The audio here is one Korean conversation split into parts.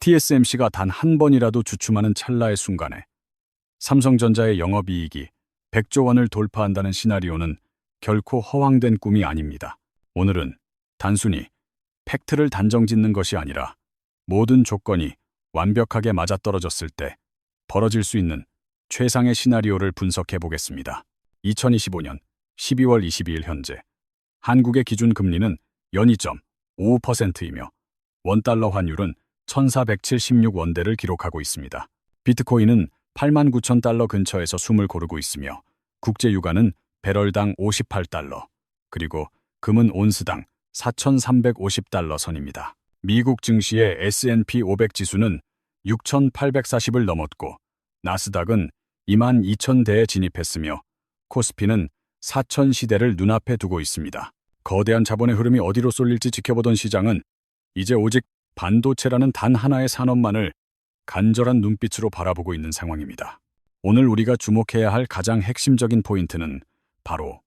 TSMC가 단 한 번이라도 주춤하는 찰나의 순간에 삼성전자의 영업이익이 100조 원을 돌파한다는 시나리오는 결코 허황된 꿈이 아닙니다. 오늘은 단순히 팩트를 단정짓는 것이 아니라 모든 조건이 완벽하게 맞아떨어졌을 때 벌어질 수 있는 최상의 시나리오를 분석해 보겠습니다. 2025년 12월 22일 현재 한국의 기준금리는 연이점 55%이며 원달러 환율은 1476원대를 기록하고 있습니다. 비트코인은 89,000달러 근처에서 숨을 고르고 있으며 국제유가는 배럴당 58달러, 그리고 금은 온스당 4,350달러 선입니다. 미국 증시의 S&P 500 지수는 6,840을 넘었고 나스닥은 22,000대에 진입했으며 코스피는 4,000시대를 눈앞에 두고 있습니다. 거대한 자본의 흐름이 어디로 쏠릴지 지켜보던 시장은 이제 오직 반도체라는 단 하나의 산업만을 간절한 눈빛으로 바라보고 있는 상황입니다. 오늘 우리가 주목해야 할 가장 핵심적인 포인트는 바로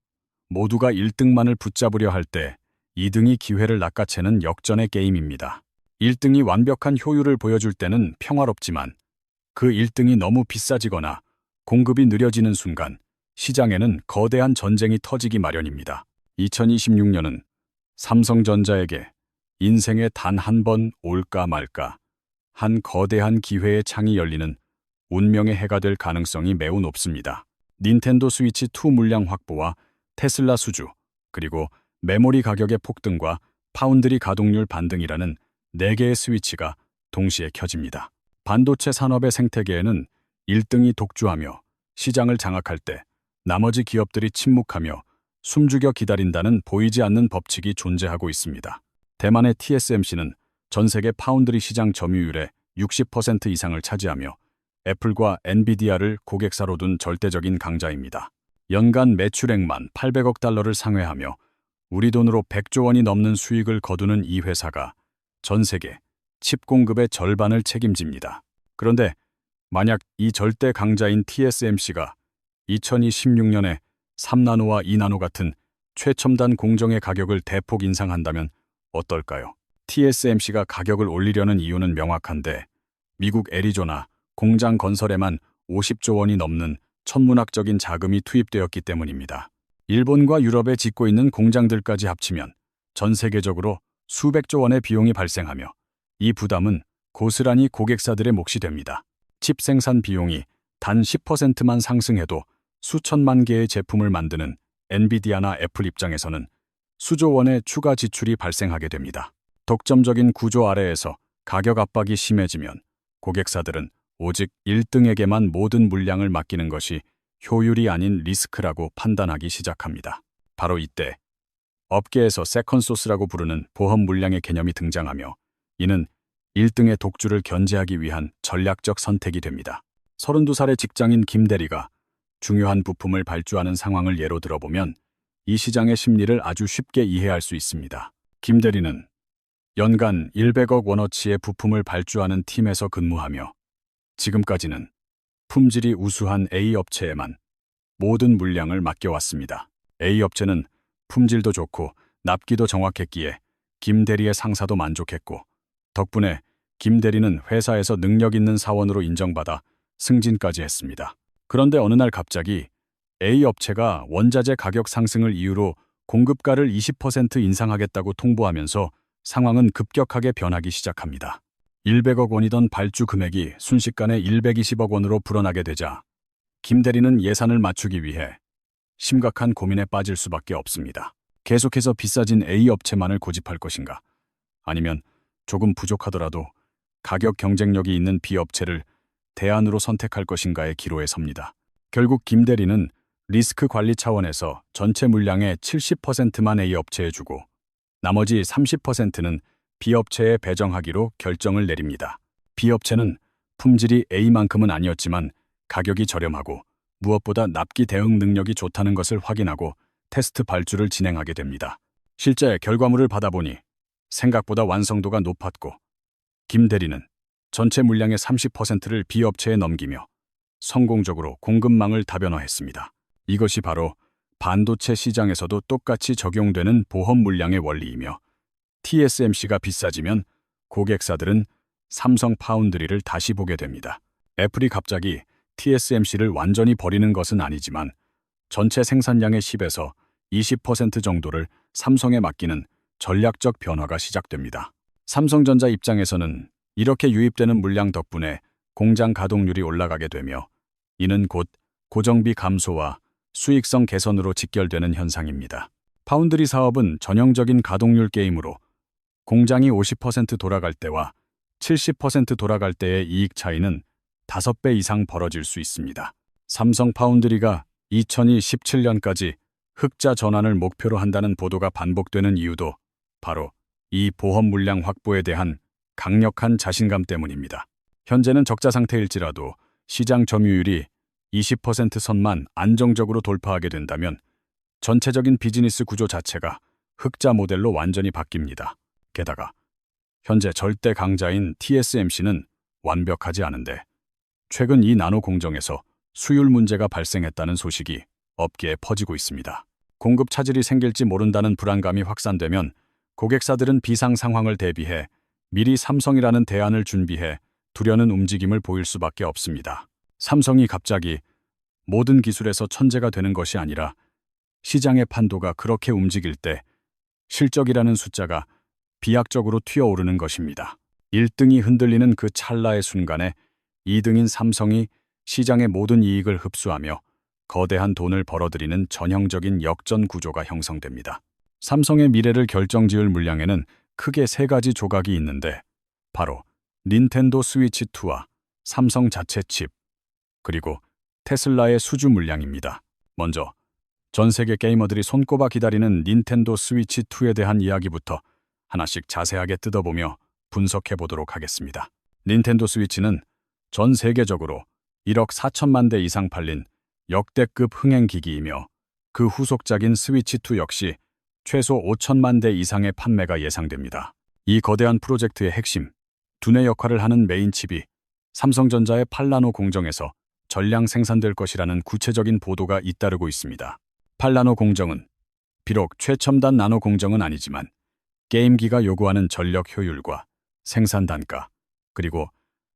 모두가 1등만을 붙잡으려 할 때 2등이 기회를 낚아채는 역전의 게임입니다. 1등이 완벽한 효율을 보여줄 때는 평화롭지만 그 1등이 너무 비싸지거나 공급이 느려지는 순간 시장에는 거대한 전쟁이 터지기 마련입니다. 2026년은 삼성전자에게 인생에 단 한 번 올까 말까 한 거대한 기회의 창이 열리는 운명의 해가 될 가능성이 매우 높습니다. 닌텐도 스위치 2 물량 확보와 테슬라 수주, 그리고 메모리 가격의 폭등과 파운드리 가동률 반등이라는 4개의 스위치가 동시에 켜집니다. 반도체 산업의 생태계에는 1등이 독주하며 시장을 장악할 때 나머지 기업들이 침묵하며 숨죽여 기다린다는 보이지 않는 법칙이 존재하고 있습니다. 대만의 TSMC는 전 세계 파운드리 시장 점유율의 60% 이상을 차지하며 애플과 엔비디아를 고객사로 둔 절대적인 강자입니다. 연간 매출액만 800억 달러를 상회하며 우리 돈으로 100조 원이 넘는 수익을 거두는 이 회사가 전 세계 칩 공급의 절반을 책임집니다. 그런데 만약 이 절대 강자인 TSMC가 2026년에 3나노와 2나노 같은 최첨단 공정의 가격을 대폭 인상한다면 어떨까요? TSMC가 가격을 올리려는 이유는 명확한데 미국 애리조나 공장 건설에만 50조 원이 넘는 천문학적인 자금이 투입되었기 때문입니다. 일본과 유럽에 짓고 있는 공장들까지 합치면 전 세계적으로 수백조 원의 비용이 발생하며 이 부담은 고스란히 고객사들의 몫이 됩니다. 칩 생산 비용이 단 10%만 상승해도 수천만 개의 제품을 만드는 엔비디아나 애플 입장에서는 수조 원의 추가 지출이 발생하게 됩니다. 독점적인 구조 아래에서 가격 압박이 심해지면 고객사들은 오직 1등에게만 모든 물량을 맡기는 것이 효율이 아닌 리스크라고 판단하기 시작합니다. 바로 이때 업계에서 세컨소스라고 부르는 보험 물량의 개념이 등장하며 이는 1등의 독주를 견제하기 위한 전략적 선택이 됩니다. 32살의 직장인 김 대리가 중요한 부품을 발주하는 상황을 예로 들어보면 이 시장의 심리를 아주 쉽게 이해할 수 있습니다. 김 대리는 연간 100억 원어치의 부품을 발주하는 팀에서 근무하며 지금까지는 품질이 우수한 A 업체에만 모든 물량을 맡겨왔습니다. A 업체는 품질도 좋고 납기도 정확했기에 김 대리의 상사도 만족했고 덕분에 김 대리는 회사에서 능력 있는 사원으로 인정받아 승진까지 했습니다. 그런데 어느 날 갑자기 A 업체가 원자재 가격 상승을 이유로 공급가를 20% 인상하겠다고 통보하면서 상황은 급격하게 변하기 시작합니다. 100억 원이던 발주 금액이 순식간에 120억 원으로 불어나게 되자 김 대리는 예산을 맞추기 위해 심각한 고민에 빠질 수밖에 없습니다. 계속해서 비싸진 A 업체만을 고집할 것인가? 아니면 조금 부족하더라도 가격 경쟁력이 있는 B 업체를 대안으로 선택할 것인가의 기로에 섭니다. 결국 김 대리는 리스크 관리 차원에서 전체 물량의 70%만 A 업체에 주고 나머지 30%는 B 업체에 배정하기로 결정을 내립니다. B 업체는 품질이 A만큼은 아니었지만 가격이 저렴하고 무엇보다 납기 대응 능력이 좋다는 것을 확인하고 테스트 발주를 진행하게 됩니다. 실제 결과물을 받아보니 생각보다 완성도가 높았고 김 대리는 전체 물량의 30%를 B 업체에 넘기며 성공적으로 공급망을 다변화했습니다. 이것이 바로 반도체 시장에서도 똑같이 적용되는 보험 물량의 원리이며 TSMC가 비싸지면 고객사들은 삼성 파운드리를 다시 보게 됩니다. 애플이 갑자기 TSMC를 완전히 버리는 것은 아니지만 전체 생산량의 10에서 20% 정도를 삼성에 맡기는 전략적 변화가 시작됩니다. 삼성전자 입장에서는 이렇게 유입되는 물량 덕분에 공장 가동률이 올라가게 되며 이는 곧 고정비 감소와 수익성 개선으로 직결되는 현상입니다. 파운드리 사업은 전형적인 가동률 게임으로 공장이 50% 돌아갈 때와 70% 돌아갈 때의 이익 차이는 5배 이상 벌어질 수 있습니다. 삼성 파운드리가 2017년까지 흑자 전환을 목표로 한다는 보도가 반복되는 이유도 바로 이 보험 물량 확보에 대한 강력한 자신감 때문입니다. 현재는 적자 상태일지라도 시장 점유율이 20% 선만 안정적으로 돌파하게 된다면 전체적인 비즈니스 구조 자체가 흑자 모델로 완전히 바뀝니다. 게다가 현재 절대 강자인 TSMC는 완벽하지 않은데 최근 이 나노 공정에서 수율 문제가 발생했다는 소식이 업계에 퍼지고 있습니다. 공급 차질이 생길지 모른다는 불안감이 확산되면 고객사들은 비상 상황을 대비해 미리 삼성이라는 대안을 준비해 두려는 움직임을 보일 수밖에 없습니다. 삼성이 갑자기 모든 기술에서 천재가 되는 것이 아니라 시장의 판도가 그렇게 움직일 때 실적이라는 숫자가 비약적으로 튀어오르는 것입니다. 1등이 흔들리는 그 찰나의 순간에 2등인 삼성이 시장의 모든 이익을 흡수하며 거대한 돈을 벌어들이는 전형적인 역전 구조가 형성됩니다. 삼성의 미래를 결정지을 물량에는 크게 3가지 조각이 있는데 바로 닌텐도 스위치2와 삼성 자체 칩, 그리고 테슬라의 수주 물량입니다. 먼저 전 세계 게이머들이 손꼽아 기다리는 닌텐도 스위치2에 대한 이야기부터 하나씩 자세하게 뜯어보며 분석해 보도록 하겠습니다. 닌텐도 스위치는 전 세계적으로 1억 4천만 대 이상 팔린 역대급 흥행기기이며 그 후속작인 스위치2 역시 최소 5천만 대 이상의 판매가 예상됩니다. 이 거대한 프로젝트의 핵심, 두뇌 역할을 하는 메인 칩이 삼성전자의 8나노 공정에서 전량 생산될 것이라는 구체적인 보도가 잇따르고 있습니다. 8나노 공정은 비록 최첨단 나노 공정은 아니지만 게임기가 요구하는 전력 효율과 생산 단가, 그리고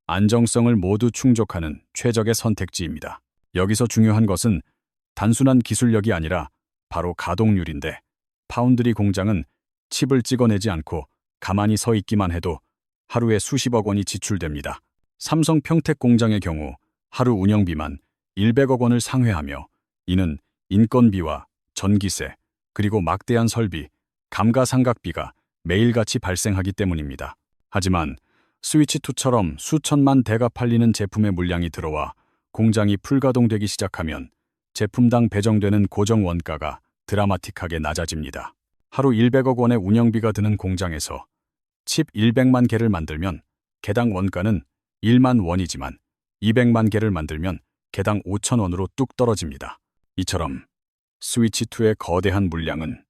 안정성을 모두 충족하는 최적의 선택지입니다. 여기서 중요한 것은 단순한 기술력이 아니라 바로 가동률인데 파운드리 공장은 칩을 찍어내지 않고 가만히 서 있기만 해도 하루에 수십억 원이 지출됩니다. 삼성 평택 공장의 경우 하루 운영비만 100억 원을 상회하며 이는 인건비와 전기세, 그리고 막대한 설비, 감가상각비가 매일같이 발생하기 때문입니다. 하지만 스위치2처럼 수천만 대가 팔리는 제품의 물량이 들어와 공장이 풀가동되기 시작하면 제품당 배정되는 고정 원가가 드라마틱하게 낮아집니다. 하루 100억 원의 운영비가 드는 공장에서 칩 100만 개를 만들면 개당 원가는 1만 원이지만 200만 개를 만들면 개당 5천 원으로 뚝 떨어집니다. 이처럼 스위치2의 거대한 물량은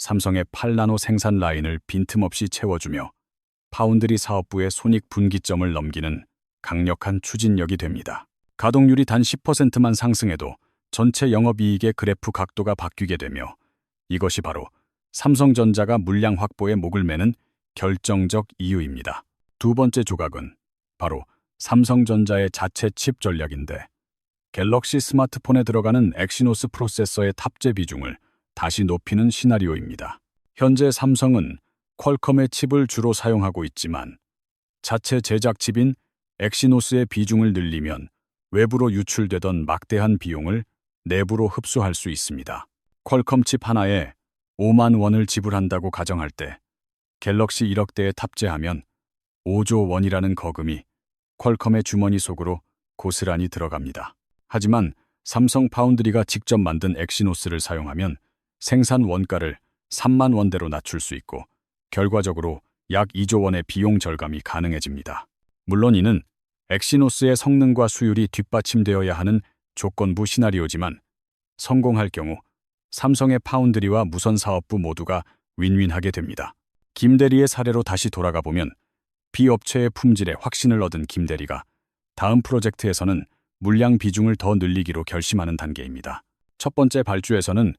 삼성의 8나노 생산 라인을 빈틈없이 채워주며 파운드리 사업부의 손익분기점을 넘기는 강력한 추진력이 됩니다. 가동률이 단 10%만 상승해도 전체 영업이익의 그래프 각도가 바뀌게 되며 이것이 바로 삼성전자가 물량 확보에 목을 매는 결정적 이유입니다. 두 번째 조각은 바로 삼성전자의 자체 칩 전략인데 갤럭시 스마트폰에 들어가는 엑시노스 프로세서의 탑재 비중을 다시 높이는 시나리오입니다. 현재 삼성은 퀄컴의 칩을 주로 사용하고 있지만 자체 제작 칩인 엑시노스의 비중을 늘리면 외부로 유출되던 막대한 비용을 내부로 흡수할 수 있습니다. 퀄컴 칩 하나에 5만 원을 지불한다고 가정할 때 갤럭시 1억 대에 탑재하면 5조 원이라는 거금이 퀄컴의 주머니 속으로 고스란히 들어갑니다. 하지만 삼성 파운드리가 직접 만든 엑시노스를 사용하면 생산 원가를 3만 원대로 낮출 수 있고 결과적으로 약 2조 원의 비용 절감이 가능해집니다. 물론 이는 엑시노스의 성능과 수율이 뒷받침되어야 하는 조건부 시나리오지만 성공할 경우 삼성의 파운드리와 무선 사업부 모두가 윈윈하게 됩니다. 김 대리의 사례로 다시 돌아가 보면 비업체의 품질에 확신을 얻은 김 대리가 다음 프로젝트에서는 물량 비중을 더 늘리기로 결심하는 단계입니다. 첫 번째 발주에서는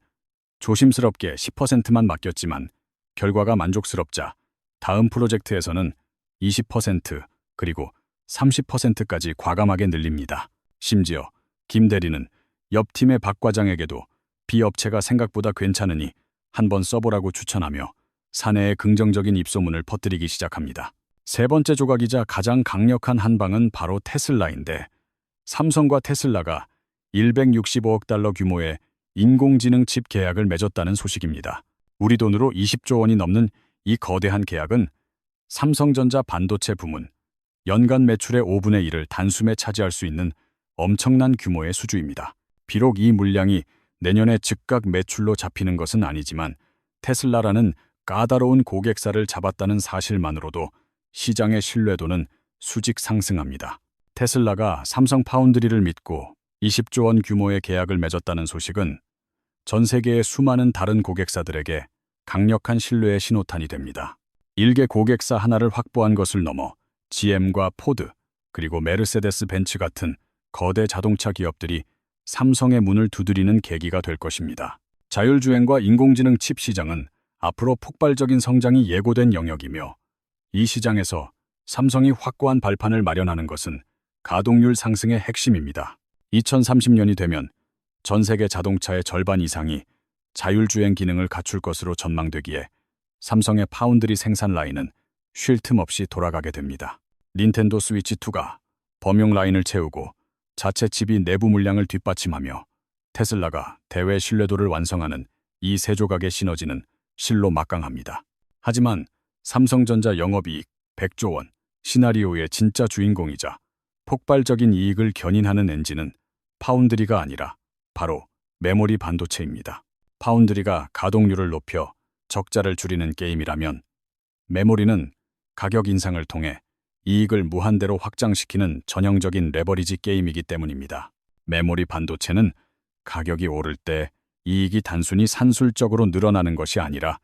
조심스럽게 10%만 맡겼지만 결과가 만족스럽자 다음 프로젝트에서는 20% 그리고 30%까지 과감하게 늘립니다. 심지어 김 대리는 옆 팀의 박 과장에게도 B 업체가 생각보다 괜찮으니 한번 써보라고 추천하며 사내에 긍정적인 입소문을 퍼뜨리기 시작합니다. 세 번째 조각이자 가장 강력한 한방은 바로 테슬라인데, 삼성과 테슬라가 165억 달러 규모의 인공지능 칩 계약을 맺었다는 소식입니다. 우리 돈으로 20조 원이 넘는 이 거대한 계약은 삼성전자 반도체 부문 연간 매출의 5분의 1을 단숨에 차지할 수 있는 엄청난 규모의 수주입니다. 비록 이 물량이 내년에 즉각 매출로 잡히는 것은 아니지만 테슬라라는 까다로운 고객사를 잡았다는 사실만으로도 시장의 신뢰도는 수직 상승합니다. 테슬라가 삼성 파운드리를 믿고 20조 원 규모의 계약을 맺었다는 소식은 전 세계의 수많은 다른 고객사들에게 강력한 신뢰의 신호탄이 됩니다. 일개 고객사 하나를 확보한 것을 넘어 GM과 포드, 그리고 메르세데스 벤츠 같은 거대 자동차 기업들이 삼성의 문을 두드리는 계기가 될 것입니다. 자율주행과 인공지능 칩 시장은 앞으로 폭발적인 성장이 예고된 영역이며, 이 시장에서 삼성이 확고한 발판을 마련하는 것은 가동률 상승의 핵심입니다. 2030년이 되면 전 세계 자동차의 절반 이상이 자율주행 기능을 갖출 것으로 전망되기에 삼성의 파운드리 생산 라인은 쉴 틈 없이 돌아가게 됩니다. 닌텐도 스위치2가 범용 라인을 채우고 자체 칩이 내부 물량을 뒷받침하며 테슬라가 대외 신뢰도를 완성하는 이 세 조각의 시너지는 실로 막강합니다. 하지만 삼성전자 영업이익 100조 원 시나리오의 진짜 주인공이자 폭발적인 이익을 견인하는 엔진은 파운드리가 아니라 바로 메모리 반도체입니다. 파운드리가 가동률을 높여 적자를 줄이는 게임이라면, 메모리는 가격 인상을 통해 이익을 무한대로 확장시키는 전형적인 레버리지 게임이기 때문입니다. 메모리 반도체는 가격이 오를 때 이익이 단순히 산술적으로 늘어나는 것이 아니라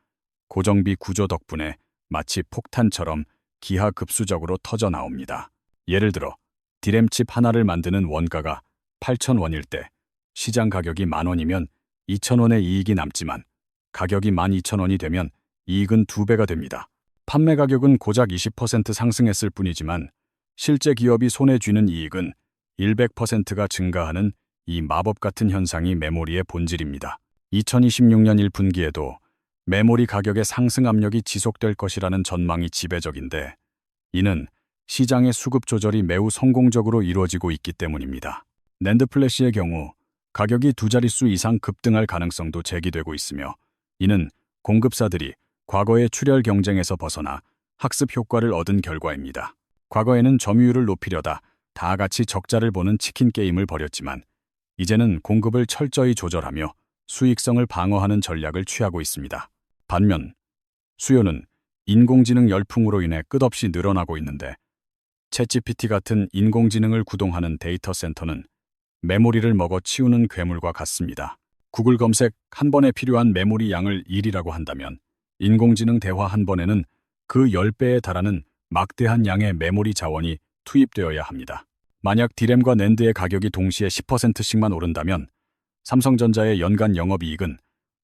고정비 구조 덕분에 마치 폭탄처럼 기하급수적으로 터져 나옵니다. 예를 들어 디램칩 하나를 만드는 원가가 8,000원일 때 시장 가격이 10,000원이면 2,000원의 이익이 남지만, 가격이 12,000원이 되면 이익은 2배가 됩니다. 판매 가격은 고작 20% 상승했을 뿐이지만 실제 기업이 손에 쥐는 이익은 100%가 증가하는 이 마법 같은 현상이 메모리의 본질입니다. 2026년 1분기에도 메모리 가격의 상승 압력이 지속될 것이라는 전망이 지배적인데, 이는 시장의 수급 조절이 매우 성공적으로 이루어지고 있기 때문입니다. 낸드 플래시의 경우 가격이 두 자릿수 이상 급등할 가능성도 제기되고 있으며, 이는 공급사들이 과거의 출혈 경쟁에서 벗어나 학습 효과를 얻은 결과입니다. 과거에는 점유율을 높이려다 다 같이 적자를 보는 치킨 게임을 벌였지만, 이제는 공급을 철저히 조절하며 수익성을 방어하는 전략을 취하고 있습니다. 반면 수요는 인공지능 열풍으로 인해 끝없이 늘어나고 있는데, 챗GPT 같은 인공지능을 구동하는 데이터 센터는 메모리를 먹어 치우는 괴물과 같습니다. 구글 검색 한 번에 필요한 메모리 양을 1이라고 한다면, 인공지능 대화 한 번에는 그 10배에 달하는 막대한 양의 메모리 자원이 투입되어야 합니다. 만약 디램과 낸드의 가격이 동시에 10%씩만 오른다면 삼성전자의 연간 영업이익은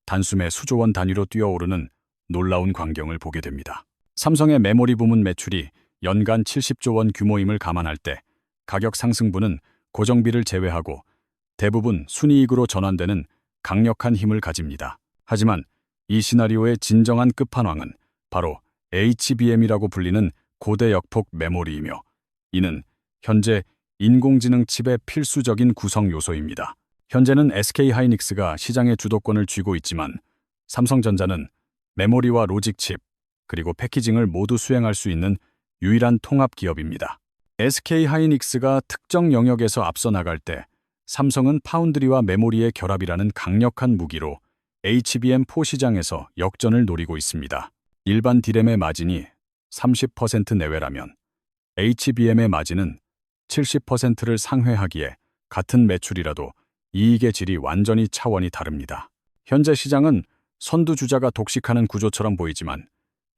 단숨에 수조 원 단위로 뛰어오르는 놀라운 광경을 보게 됩니다. 삼성의 메모리 부문 매출이 연간 70조 원 규모임을 감안할 때 가격 상승분은 고정비를 제외하고 대부분 순이익으로 전환되는 강력한 힘을 가집니다. 하지만 이 시나리오의 진정한 끝판왕은 바로 HBM이라고 불리는 고대 역폭 메모리이며, 이는 현재 인공지능 칩의 필수적인 구성 요소입니다. 현재는 SK하이닉스가 시장의 주도권을 쥐고 있지만, 삼성전자는 메모리와 로직 칩, 그리고 패키징을 모두 수행할 수 있는 유일한 통합 기업입니다. SK하이닉스가 특정 영역에서 앞서 나갈 때 삼성은 파운드리와 메모리의 결합이라는 강력한 무기로 HBM4 시장에서 역전을 노리고 있습니다. 일반 디램의 마진이 30% 내외라면 HBM의 마진은 70%를 상회하기에 같은 매출이라도 이익의 질이 완전히 차원이 다릅니다. 현재 시장은 선두주자가 독식하는 구조처럼 보이지만,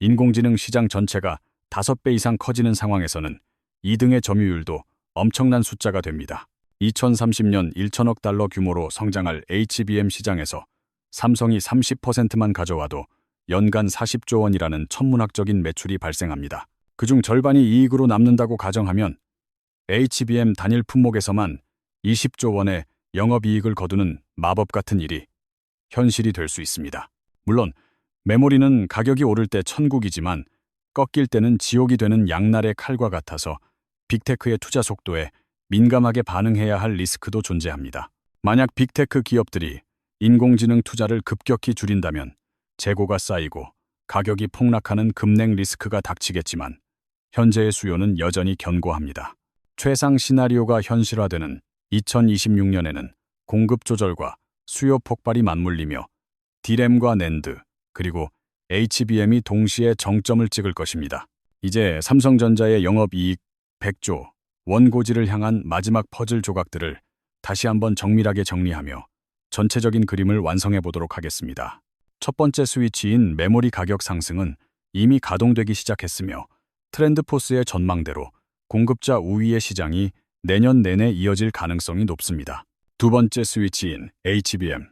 인공지능 시장 전체가 5배 이상 커지는 상황에서는 2등의 점유율도 엄청난 숫자가 됩니다. 2030년 1천억 달러 규모로 성장할 HBM 시장에서 삼성이 30%만 가져와도 연간 40조 원이라는 천문학적인 매출이 발생합니다. 그중 절반이 이익으로 남는다고 가정하면 HBM 단일 품목에서만 20조 원의 영업이익을 거두는 마법 같은 일이 현실이 될 수 있습니다. 물론 메모리는 가격이 오를 때 천국이지만 꺾일 때는 지옥이 되는 양날의 칼과 같아서 빅테크의 투자 속도에 민감하게 반응해야 할 리스크도 존재합니다. 만약 빅테크 기업들이 인공지능 투자를 급격히 줄인다면 재고가 쌓이고 가격이 폭락하는 급냉 리스크가 닥치겠지만 현재의 수요는 여전히 견고합니다. 최상 시나리오가 현실화되는 2026년에는 공급 조절과 수요 폭발이 맞물리며 D램과 낸드 그리고 HBM이 동시에 정점을 찍을 것입니다. 이제 삼성전자의 영업이익 100조 원고지를 향한 마지막 퍼즐 조각들을 다시 한번 정밀하게 정리하며 전체적인 그림을 완성해 보도록 하겠습니다. 첫 번째 스위치인 메모리 가격 상승은 이미 가동되기 시작했으며 트렌드 포스의 전망대로 공급자 우위의 시장이 내년 내내 이어질 가능성이 높습니다. 두 번째 스위치인 HBM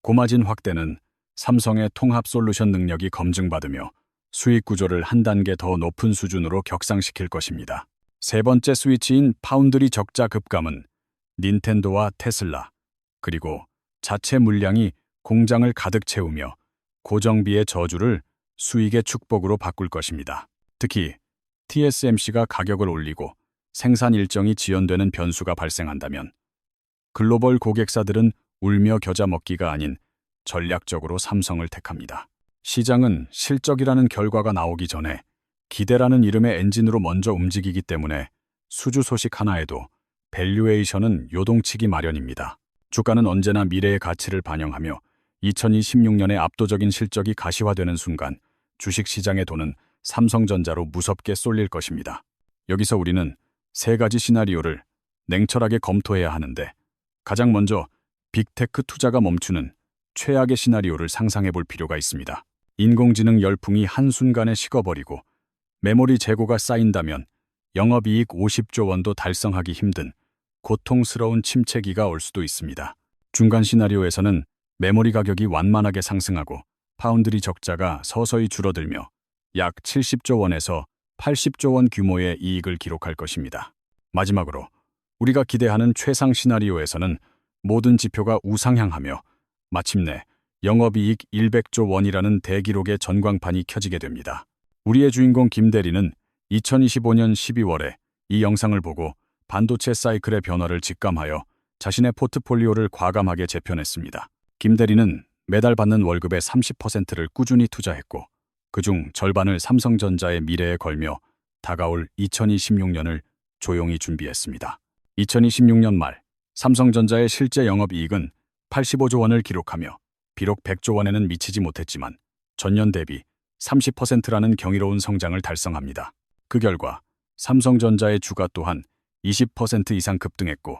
고마진 확대는 삼성의 통합 솔루션 능력이 검증받으며 수익 구조를 한 단계 더 높은 수준으로 격상시킬 것입니다. 세 번째 스위치인 파운드리 적자 급감은 닌텐도와 테슬라 그리고 자체 물량이 공장을 가득 채우며 고정비의 저주를 수익의 축복으로 바꿀 것입니다. 특히 TSMC가 가격을 올리고 생산 일정이 지연되는 변수가 발생한다면 글로벌 고객사들은 울며 겨자 먹기가 아닌 전략적으로 삼성을 택합니다. 시장은 실적이라는 결과가 나오기 전에 기대라는 이름의 엔진으로 먼저 움직이기 때문에 수주 소식 하나에도 밸류에이션은 요동치기 마련입니다. 주가는 언제나 미래의 가치를 반영하며 2026년에 압도적인 실적이 가시화되는 순간 주식시장의 돈은 삼성전자로 무섭게 쏠릴 것입니다. 여기서 우리는 세 가지 시나리오를 냉철하게 검토해야 하는데 가장 먼저 빅테크 투자가 멈추는 최악의 시나리오를 상상해 볼 필요가 있습니다. 인공지능 열풍이 한순간에 식어버리고 메모리 재고가 쌓인다면 영업이익 50조 원도 달성하기 힘든 고통스러운 침체기가 올 수도 있습니다. 중간 시나리오에서는 메모리 가격이 완만하게 상승하고 파운드리 적자가 서서히 줄어들며 약 70조 원에서 80조 원 규모의 이익을 기록할 것입니다. 마지막으로 우리가 기대하는 최상 시나리오에서는 모든 지표가 우상향하며 마침내 영업이익 100조 원이라는 대기록의 전광판이 켜지게 됩니다. 우리의 주인공 김대리는 2025년 12월에 이 영상을 보고 반도체 사이클의 변화를 직감하여 자신의 포트폴리오를 과감하게 재편했습니다. 김대리는 매달 받는 월급의 30%를 꾸준히 투자했고 그중 절반을 삼성전자의 미래에 걸며 다가올 2026년을 조용히 준비했습니다. 2026년 말 삼성전자의 실제 영업이익은 85조 원을 기록하며 비록 100조 원에는 미치지 못했지만 전년 대비 30%라는 경이로운 성장을 달성합니다. 그 결과 삼성전자의 주가 또한 20% 이상 급등했고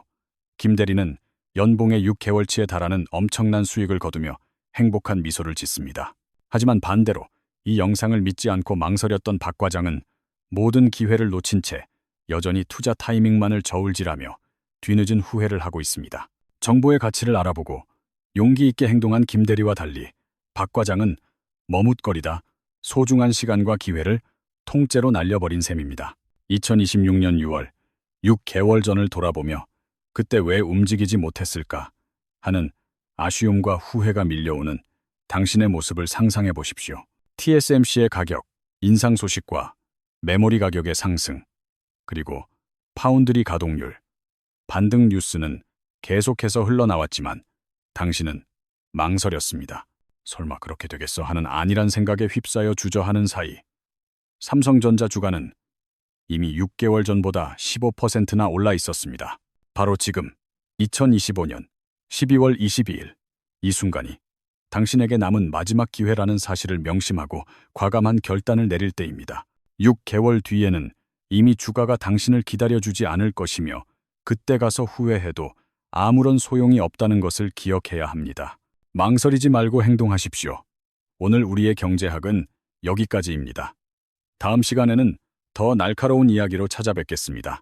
김대리는 연봉의 6개월치에 달하는 엄청난 수익을 거두며 행복한 미소를 짓습니다. 하지만 반대로 이 영상을 믿지 않고 망설였던 박 과장은 모든 기회를 놓친 채 여전히 투자 타이밍만을 저울질하며 뒤늦은 후회를 하고 있습니다. 정보의 가치를 알아보고 용기 있게 행동한 김대리와 달리 박 과장은 머뭇거리다 소중한 시간과 기회를 통째로 날려버린 셈입니다. 2026년 6월 6개월 전을 돌아보며 그때 왜 움직이지 못했을까 하는 아쉬움과 후회가 밀려오는 당신의 모습을 상상해 보십시오. TSMC의 가격, 인상 소식과 메모리 가격의 상승, 그리고 파운드리 가동률, 반등 뉴스는 계속해서 흘러나왔지만 당신은 망설였습니다. 설마 그렇게 되겠어 하는 안일한 생각에 휩싸여 주저하는 사이 삼성전자 주가는 이미 6개월 전보다 15%나 올라 있었습니다. 바로 지금 2025년 12월 22일 이 순간이 당신에게 남은 마지막 기회라는 사실을 명심하고 과감한 결단을 내릴 때입니다. 6개월 뒤에는 이미 주가가 당신을 기다려주지 않을 것이며 그때 가서 후회해도 아무런 소용이 없다는 것을 기억해야 합니다. 망설이지 말고 행동하십시오. 오늘 우리의 경제학은 여기까지입니다. 다음 시간에는 더 날카로운 이야기로 찾아뵙겠습니다.